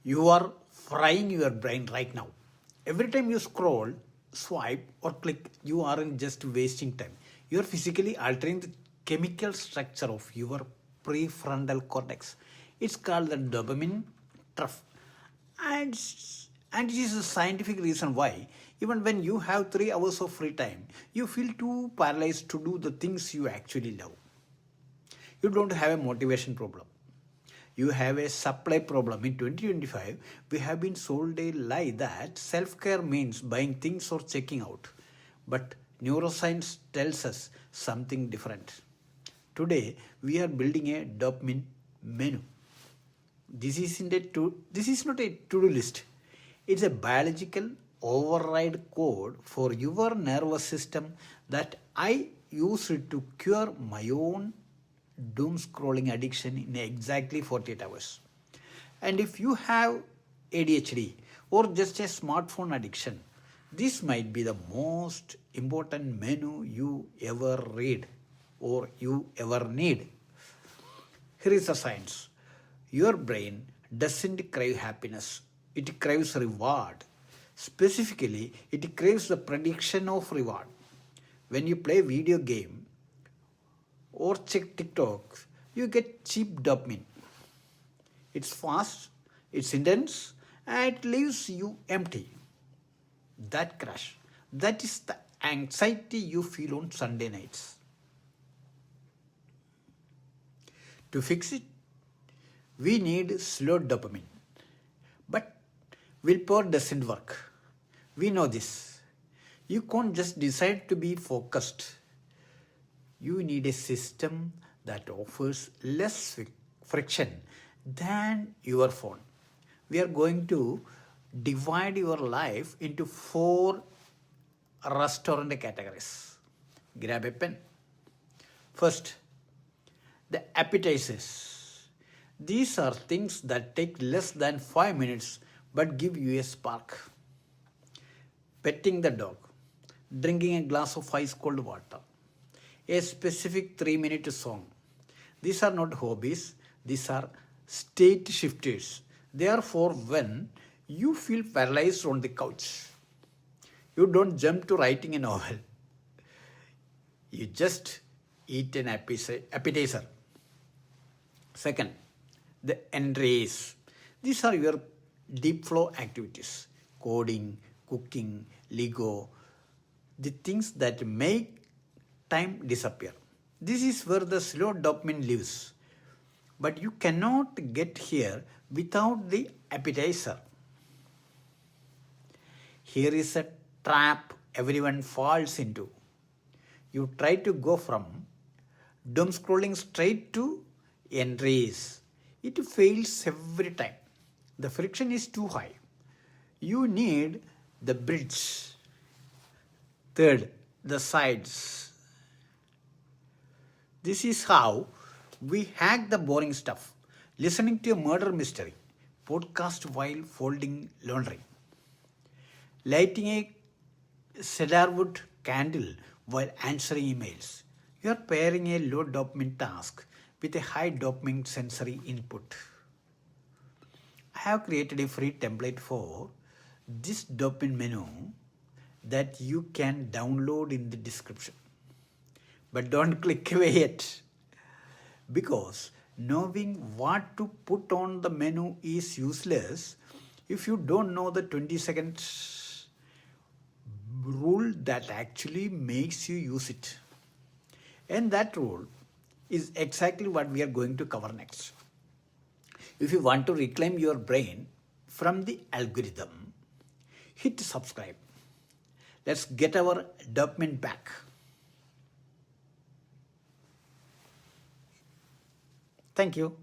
You are frying your brain right now. Every time you scroll, swipe, or click, you aren't just wasting time. You are physically altering the chemical structure of your prefrontal cortex. It's called the dopamine trough. And, and it is a scientific reason why, even when you have 3 hours of free time, you feel too paralyzed to do the things you actually love. You don't have a motivation problem. You have a supply problem. In 2025, we have been sold a lie that self care means buying things or checking out. But neuroscience tells us something different. Today, we are building a dopamine menu. This is not a to-do list. It's a biological override code for your nervous system that I use it to cure my own doom scrolling addiction in exactly 48 hours. And if you have ADHD or just a smartphone addiction, this might be the most important menu you ever read or you ever need. Here is the science. Your brain doesn't crave happiness, it craves reward. Specifically, it craves the prediction of reward. When you play video game or check TikTok, you get cheap dopamine. It's fast, it's intense, and it leaves you empty. That crash, that is the anxiety you feel on Sunday nights. To fix it, we need slow dopamine. But willpower doesn't work. We know this. You can't just decide to be focused. You need a system that offers less friction than your phone. We are going to divide your life into 4 restaurant categories. Grab a pen. First, the appetizers. These are things that take less than 5 minutes but give you a spark. Petting the dog, drinking a glass of ice cold water, a specific 3-minute song. These are not hobbies, these are state shifters. They are for when you feel paralyzed on the couch. You don't jump to writing a novel. You just eat an appetizer. Second, the entrays. These are your deep flow activities. Coding, cooking, Lego, the things that make time disappear. This is where the slow dopamine lives. But you cannot get here without the appetizer. Here is a trap everyone falls into. You try to go from doom scrolling straight to entries. It fails every time. The friction is too high. You need the bridge. Third, the sides. This is how we hack the boring stuff. Listening to a murder mystery, podcast while folding laundry, lighting a cedarwood candle while answering emails. You are pairing a low dopamine task with a high dopamine sensory input. I have created a free template for this dopamine menu that you can download in the description. But don't click away yet, because knowing what to put on the menu is useless if you don't know the 20-second rule that actually makes you use it. And that rule is exactly what we are going to cover next. If you want to reclaim your brain from the algorithm, hit subscribe. Let's get our dopamine back. Thank you.